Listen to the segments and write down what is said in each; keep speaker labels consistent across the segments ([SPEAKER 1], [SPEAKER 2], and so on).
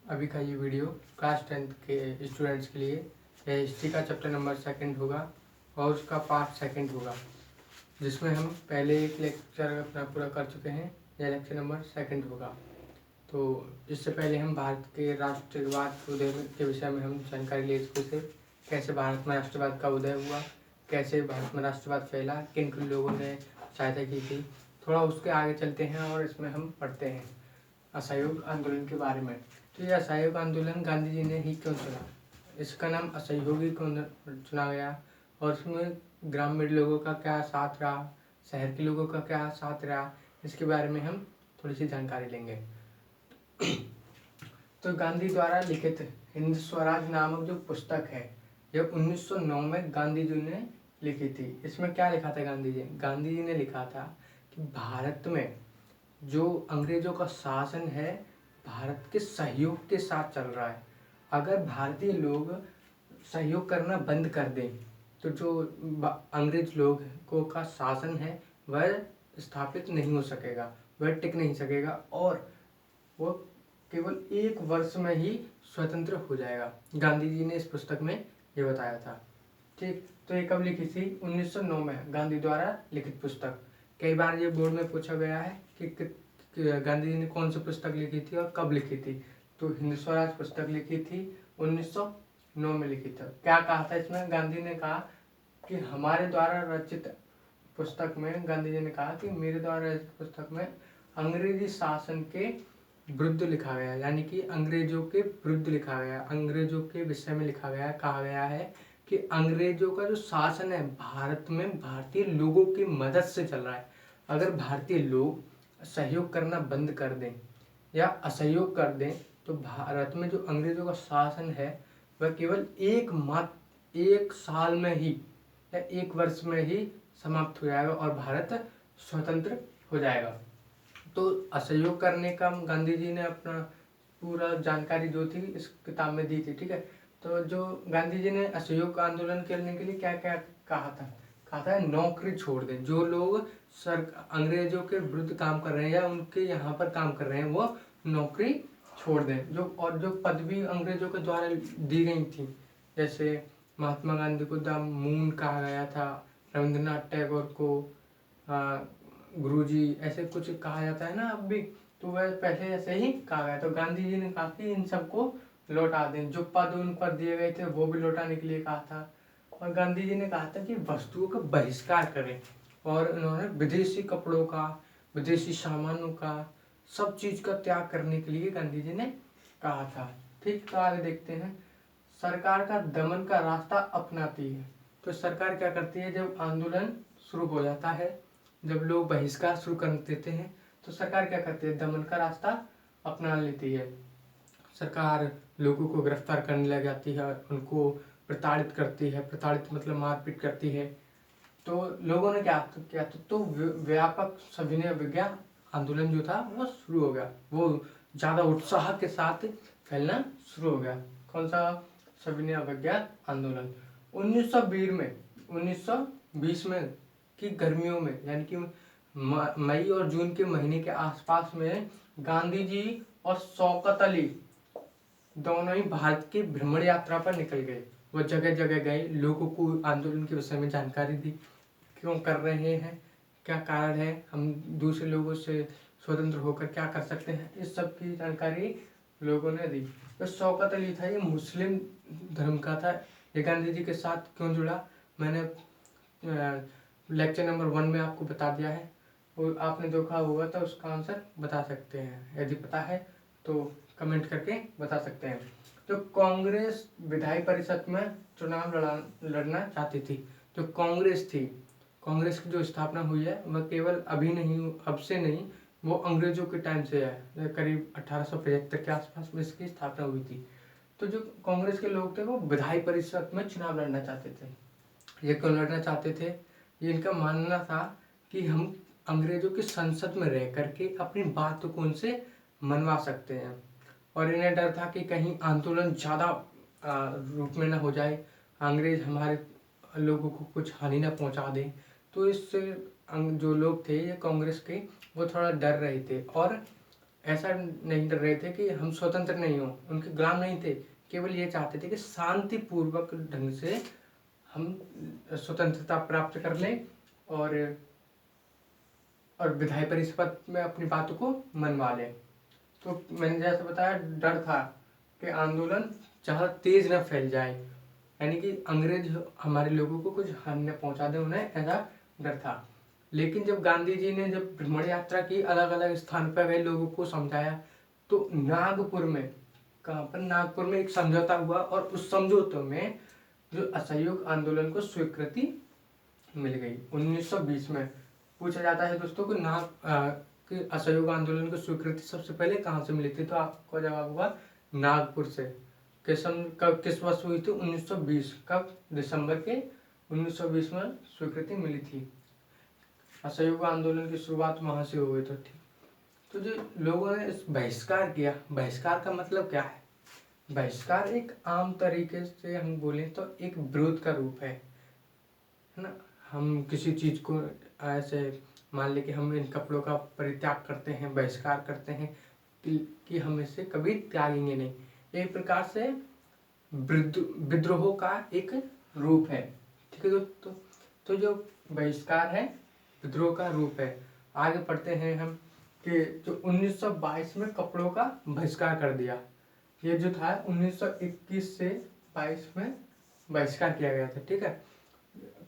[SPEAKER 1] अभी का ये वीडियो क्लास 10th के स्टूडेंट्स के लिए यह हिस्ट्री का चैप्टर नंबर 2 होगा और उसका पार्ट 2 होगा, जिसमें हम पहले एक लेक्चर अपना पूरा कर चुके हैं। यह लेक्चर नंबर 2 होगा। तो इससे पहले हम भारत के राष्ट्रवाद उदय के विषय में हम जानकारी ले चुके थे। कैसे भारत में राष्ट्रवाद का उदय हुआ, कैसे भारत में राष्ट्रवाद फैला, किन किन लोगों ने सहायता की थी। थोड़ा उसके आगे चलते हैं और इसमें हम पढ़ते हैं असहयोग आंदोलन के बारे में। तो यह असहयोग आंदोलन गांधी जी ने ही क्यों चुना, इसका नाम असहयोगी क्यों चुना गया और इसमें ग्रामीण लोगों का क्या साथ रहा, शहर के लोगों का क्या साथ रहा, इसके बारे में हम थोड़ी सी जानकारी लेंगे। तो गांधी द्वारा लिखित हिंद स्वराज नामक जो पुस्तक है, यह 1909 में गांधी जी ने लिखी थी। इसमें क्या लिखा था गांधी जी ने लिखा था कि भारत में जो अंग्रेजों का शासन है भारत के सहयोग के साथ चल रहा है। अगर भारतीय लोग सहयोग करना बंद कर दें तो जो अंग्रेज लोगों का शासन है वह स्थापित नहीं हो सकेगा, वह टिक नहीं सकेगा और वो केवल 1 वर्ष में ही स्वतंत्र हो जाएगा। गांधी जी ने इस पुस्तक में ये बताया था। ठीक, तो ये कब लिखी थी? 1909 में गांधी द्वारा लिखित पुस्तक। कई बार ये बोर्ड में पूछा गया है कि गांधी जी ने कौन सी पुस्तक लिखी थी और कब लिखी थी। तो हिंद स्वराज पुस्तक लिखी थी 1909 में लिखी थी। क्या कहा था इसमें? गांधी ने कहा कि हमारे द्वारा रचित पुस्तक में गांधी जी ने कहा कि मेरे द्वारा रचित पुस्तक में अंग्रेजी शासन के विरुद्ध लिखा गया, यानी कि अंग्रेजों के विरुद्ध लिखा गया, अंग्रेजों के विषय में लिखा गया। कहा गया है कि अंग्रेजों का जो शासन है भारत में भारतीय लोगों की मदद से चल रहा है। अगर भारतीय लोग सहयोग करना बंद कर दें या असहयोग कर दें तो भारत में जो अंग्रेजों का शासन है वह केवल 1 साल में ही या 1 वर्ष में ही समाप्त हो जाएगा और भारत स्वतंत्र हो जाएगा। तो असहयोग करने का गांधी जी ने अपना पूरा जानकारी जो थी इस किताब में दी थी। ठीक है, तो जो गांधी जी ने असहयोग आंदोलन करने के लिए क्या क्या कहा था नौकरी छोड़ दें। जो लोग अंग्रेजों के विरुद्ध काम कर रहे हैं या उनके यहाँ पर काम कर रहे हैं वो नौकरी छोड़ दें। जो पदवी अंग्रेजों के द्वारा दी गई थी, जैसे महात्मा गांधी को द मून कहा गया था, रविंद्रनाथ टैगोर को गुरुजी ऐसे कुछ कहा जाता है ना अब भी, तो वह पहले ऐसे ही कहा गया। तो गांधी जी ने कहा कि इन सबको लौटा दें। जो पद उन पर दिए गए थे वो भी लौटाने के लिए कहा था। और गांधी जी ने कहा था कि वस्तुओं का बहिष्कार करें और उन्होंने विदेशी कपड़ों का, विदेशी सामानों का, सब चीज का त्याग करने के लिए गांधी जी ने कहा था। ठीक, तो आगे देखते हैं। सरकार का दमन का रास्ता अपनाती है। तो सरकार क्या करती है? जब आंदोलन शुरू हो जाता है, जब लोग बहिष्कार शुरू कर देते हैं तो सरकार क्या करती है? दमन का रास्ता अपना लेती है। सरकार लोगों को गिरफ्तार करने लग जाती है, उनको प्रताड़ित करती है। प्रताड़ित मतलब मारपीट करती है। तो लोगों ने क्या किया? तो व्यापक सविनय अवज्ञा आंदोलन जो था वो शुरू हो गया। वो ज्यादा उत्साह के साथ फैलना शुरू हो गया। कौन सा? सविनय अवज्ञा आंदोलन। 1920 में की गर्मियों में, यानी कि मई और जून के महीने के आसपास में गांधी जी और शौकत अली दोनों ही भारत की भ्रमण यात्रा पर निकल गए। वो जगह जगह गए, लोगों को आंदोलन के विषय में जानकारी दी, क्यों कर रहे हैं, क्या कारण है, हम दूसरे लोगों से स्वतंत्र होकर क्या कर सकते हैं, इस सब की जानकारी लोगों ने दी। तो शौकत अली था, ये मुस्लिम धर्म का था। ये गांधी जी के साथ क्यों जुड़ा, मैंने लेक्चर नंबर 1 में आपको बता दिया है। और आपने देखा होगा तो उसका आंसर बता सकते हैं। यदि पता है तो कमेंट करके बता सकते हैं। तो कांग्रेस विधायी परिषद में चुनाव लड़ना चाहती थी। जो कांग्रेस थी, कांग्रेस की जो स्थापना हुई है वह केवल अभी नहीं, अब से नहीं, वो अंग्रेजों के टाइम से है। करीब 1875 के आसपास में इसकी स्थापना हुई थी। तो जो कांग्रेस के लोग थे वो विधायी परिषद में चुनाव लड़ना चाहते थे। ये क्यों लड़ना चाहते थे? ये इनका मानना था कि हम अंग्रेजों की संसद में रह करके अपनी बात को उनसे मनवा सकते हैं। और इन्हें डर था कि कहीं आंदोलन ज़्यादा रूप में न हो जाए, अंग्रेज हमारे लोगों को कुछ हानि न पहुंचा दें। तो इससे जो लोग थे ये कांग्रेस के, वो थोड़ा डर रहे थे। और ऐसा नहीं डर रहे थे कि हम स्वतंत्र नहीं हो, उनके गुलाम नहीं थे, केवल ये चाहते थे कि शांतिपूर्वक ढंग से हम स्वतंत्रता प्राप्त कर लें और विधायी परिषद में अपनी बातों को मनवा लें। तो मैंने जैसे बताया, डर था कि आंदोलन ज़्यादा तेज न फैल जाए, यानी कि अंग्रेज हमारे लोगों को कुछ हानि न पहुंचा दे, उन्हें ऐसा डर था। लेकिन जब गांधी जी ने जब भ्रमण यात्रा की, अलग अलग स्थान पर गए, लोगों को समझाया, तो नागपुर में, कहाँ पर, नागपुर में एक समझौता हुआ और उस समझौते में जो असहयोग आंदोलन को स्वीकृति मिल गई 1920 में। पूछा जाता है दोस्तों कि असहयोग आंदोलन को स्वीकृति सबसे पहले कहाँ से मिली थी, तो आपको जवाब होगा नागपुर से। किस वर्ष हुई थी? 1920। कब? दिसंबर के 1920 में स्वीकृति मिली थी। असहयोग आंदोलन की शुरुआत वहां से हो गई। तो ठीक, तो जो लोगों ने इस बहिष्कार किया, बहिष्कार का मतलब क्या है? बहिष्कार एक आम तरीके से हम बोलें तो एक विरोध का रूप है ना। हम किसी चीज को ऐसे मान ले कि हम इन कपड़ों का परित्याग करते हैं, बहिष्कार करते हैं कि हम इसे कभी त्यागेंगे नहीं। एक प्रकार से विद्रोह का एक रूप है, ठीक है दोस्तों। तो जो बहिष्कार है विद्रोह का रूप है। आगे पढ़ते हैं हम कि जो 1922 में कपड़ों का बहिष्कार कर दिया, ये जो था 1921 से 22 में बहिष्कार किया गया था, ठीक है।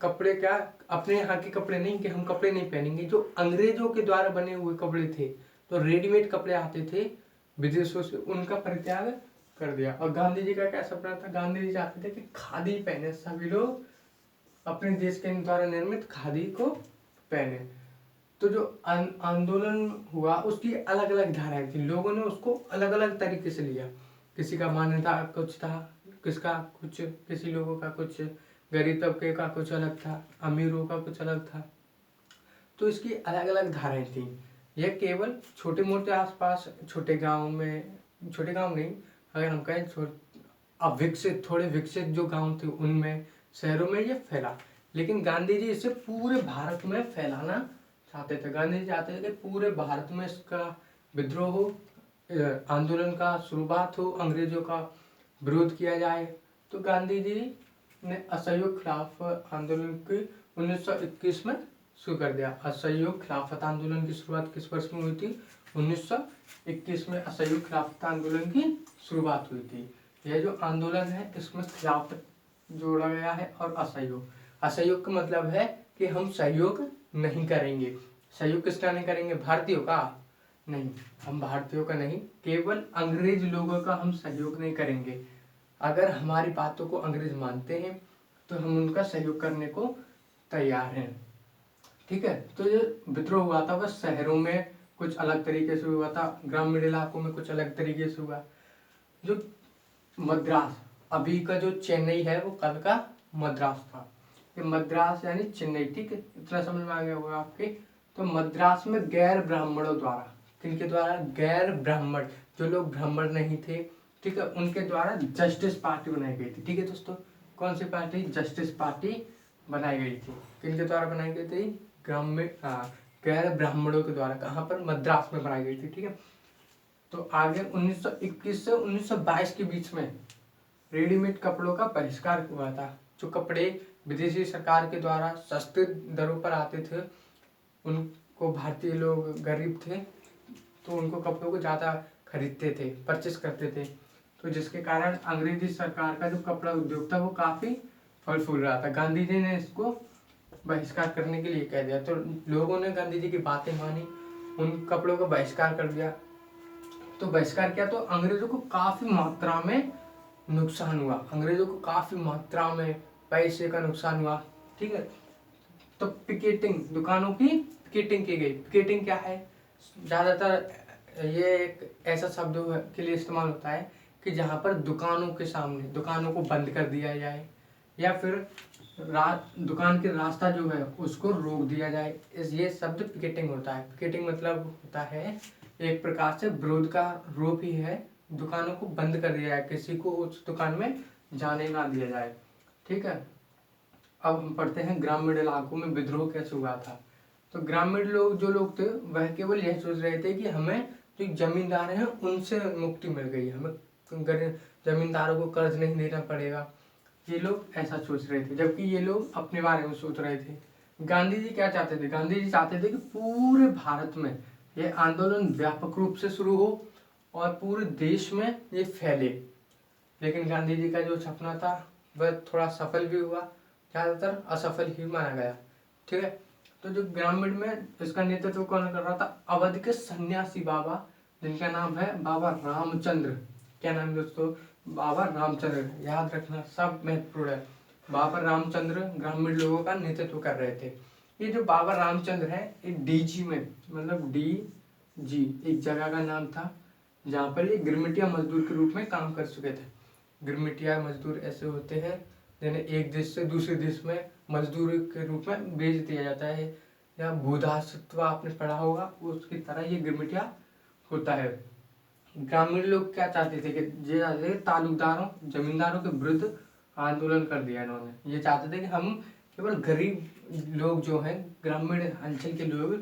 [SPEAKER 1] कपड़े क्या, अपने यहाँ के कपड़े नहीं कि हम कपड़े नहीं पहनेंगे, जो अंग्रेजों के द्वारा बने हुए कपड़े थे, तो रेडीमेड कपड़े आते थे विदेशों से, उनका परित्याग कर दिया। और गांधी जी का क्या सपना था? गांधी जी चाहते थे कि खादी पहने सभी लोग, अपने देश के द्वारा निर्मित खादी को पहने। तो जो आंदोलन हुआ उसकी अलग अलग धाराएं थी, लोगों ने उसको अलग अलग तरीके से लिया। किसी का मान्यता कुछ था, किसका कुछ, किसी लोगों का कुछ, गरीब तबके का कुछ अलग था, अमीरों का कुछ अलग था। तो इसकी अलग अलग धाराएं थी। यह केवल छोटे मोटे आसपास छोटे गांव में, छोटे गांव नहीं, अगर हम कहें अविकसित, थोड़े विकसित जो गांव थे उनमें, शहरों में ये फैला। लेकिन गांधी जी इसे पूरे भारत में फैलाना चाहते थे। गांधी जी चाहते थे कि पूरे भारत में इसका विद्रोह हो, आंदोलन का शुरुआत हो, अंग्रेजों का विरोध किया जाए। तो गांधी जी ने असहयोग खिलाफ आंदोलन की 1921 में शुरू कर दिया। असहयोग खिलाफत आंदोलन की शुरुआत किस वर्ष में हुई थी? 1921 में असहयोग खिलाफत आंदोलन की शुरुआत हुई थी। यह जो आंदोलन है इसमें खिलाफत जोड़ा गया है और असहयोग। असहयोग का मतलब है कि हम सहयोग नहीं करेंगे। सहयोग किसका नहीं करेंगे? भारतीयों का नहीं, हम भारतीयों का नहीं, केवल अंग्रेज लोगों का हम सहयोग नहीं करेंगे। अगर हमारी बातों को अंग्रेज मानते हैं तो हम उनका सहयोग करने को तैयार हैं, ठीक है। तो ये विद्रोह हुआ था, बस शहरों में कुछ अलग तरीके से हुआ था, ग्रामीण इलाकों में कुछ अलग तरीके से हुआ। जो मद्रास, अभी का जो चेन्नई है वो कल का मद्रास था। ये मद्रास यानी चेन्नई, ठीक है, इतना समझ में आ गया होगा आपके। तो मद्रास में गैर ब्राह्मणों द्वारा, किनके द्वारा? गैर ब्राह्मण, जो लोग ब्राह्मण नहीं थे, ठीक है, उनके द्वारा जस्टिस पार्टी बनाई गई थी, ठीक है दोस्तों। कौन सी पार्टी? जस्टिस पार्टी बनाई गई थी। किनके द्वारा बनाई गई थी? ग्रामीण गैर ब्राह्मणों के द्वारा। कहाँ पर? मद्रास में बनाई गई थी, ठीक है। तो आगे 1921 से 1922 के बीच में रेडीमेड कपड़ों का बहिष्कार हुआ था। जो कपड़े विदेशी सरकार के द्वारा सस्ते दरों पर आते थे, उनको भारतीय लोग गरीब थे तो उनको कपड़ों को ज़्यादा खरीदते थे, परचेस करते थे। तो जिसके कारण अंग्रेजी सरकार का जो कपड़ा उद्योग था वो काफ़ी फल फूल रहा था। गांधी जी ने इसको बहिष्कार करने के लिए कह दिया, तो लोगों ने गांधी जी की बातें मानी, उन कपड़ों का बहिष्कार कर दिया। तो बहिष्कार किया तो अंग्रेजों को काफ़ी मात्रा में नुकसान हुआ, अंग्रेजों को काफ़ी मात्रा में पैसे का नुकसान हुआ, ठीक है। तो पिकेटिंग, दुकानों की पिकेटिंग की गई। पिकेटिंग क्या है? ज़्यादातर ये एक ऐसा शब्द के लिए इस्तेमाल होता है कि जहाँ पर दुकानों के सामने दुकानों को बंद कर दिया जाए, या फिर दुकान के रास्ता जो है उसको रोक दिया जाए, ये शब्द पिकेटिंग होता है। पिकेटिंग मतलब होता है एक प्रकार से विरोध का रूप ही है, दुकानों को बंद कर दिया जाए, किसी को उस दुकान में जाने ना दिया जाए, ठीक है। अब हम पढ़ते हैं ग्रामीण इलाकों में विद्रोह कैसे हुआ था। तो ग्रामीण लोग जो लोग थे वह केवल यह सोच रहे थे कि हमें जो जमींदार हैं उनसे मुक्ति मिल गई, हमें जमींदारों को कर्ज नहीं देना पड़ेगा। ये लोग ऐसा सोच रहे थे, जबकि ये लोग अपने बारे में सोच रहे थे। गांधी जी क्या चाहते थे? गांधी जी चाहते थे कि पूरे भारत में ये आंदोलन व्यापक रूप से शुरू हो और पूरे देश में ये फैले। लेकिन गांधी जी का जो सपना था वह थोड़ा सफल भी हुआ, ज़्यादातर असफल ही माना गया। ठीक है, तो जो ग्रामीण में इसका नेतृत्व कौन कर रहा था? अवध के सन्यासी बाबा, जिनका नाम है बाबा रामचंद्र। क्या नाम है दोस्तों? बाबा रामचंद्र। याद रखना, सब महत्वपूर्ण है। बाबा रामचंद्र ग्रामीण लोगों का नेतृत्व कर रहे थे। ये जो बाबा रामचंद्र है, ये डीजी में, मतलब DG एक जगह का नाम था जहाँ पर ये गिरमिटिया मजदूर के रूप में काम कर चुके थे। गिरमिटिया मजदूर ऐसे होते हैं जिन्हें एक देश से दूसरे देश में मजदूर के रूप में भेज दिया जाता है, या भूदासत्व आपने पढ़ा होगा, उसकी तरह ये गिरमिटिया होता है। ग्रामीण लोग क्या चाहते थे कि तालुकदारों, जमींदारों के विरुद्ध आंदोलन कर दिया इन्होंने। ये चाहते थे कि हम केवल गरीब लोग जो हैं, ग्रामीण अंचल के लोग,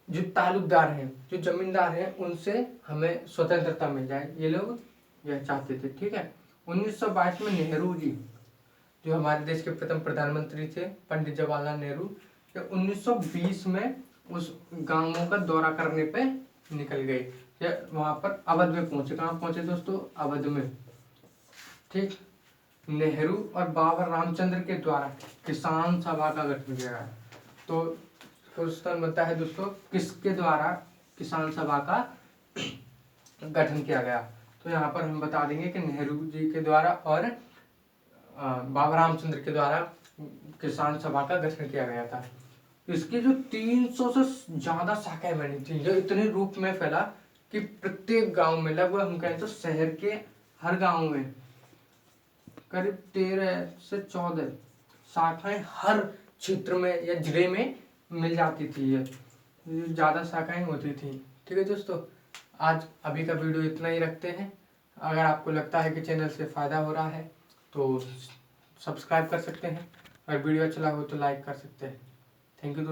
[SPEAKER 1] जो तालुकदार हैं, जो जमींदार हैं, उनसे हमें स्वतंत्रता मिल जाए, ये लोग यह चाहते थे। ठीक है, 1922 में नेहरू जी, जो हमारे देश के प्रथम प्रधानमंत्री थे, पंडित जवाहरलाल नेहरू, 1920 में उस गांवों का दौरा करने पे निकल गए। वहां पर अवध में पहुंचे। कहाँ पहुंचे दोस्तों? अवध में। ठीक, नेहरू और बाबा रामचंद्र के द्वारा किसान सभा का गठन किया गया। तो क्वेश्चन बनता है दोस्तों, किसके द्वारा किसान सभा का गठन किया गया? तो यहाँ पर हम बता देंगे कि नेहरू जी के द्वारा और बाबा रामचंद्र के द्वारा किसान सभा का गठन किया गया था। इसकी जो 300 से ज्यादा शाखाएं बनी थी, जो इतने रूप में फैला कि प्रत्येक गांव में, लगभग हम कहें तो शहर के हर गांव में करीब 13 से 14 शाखाएं हर क्षेत्र में या जिले में मिल जाती थी। ये ज़्यादा शाखाएं होती थी। ठीक है दोस्तों, आज अभी का वीडियो इतना ही रखते हैं। अगर आपको लगता है कि चैनल से फ़ायदा हो रहा है तो सब्सक्राइब कर सकते हैं, अगर वीडियो अच्छा लगा हो तो लाइक कर सकते हैं। थैंक यू दोस्तों।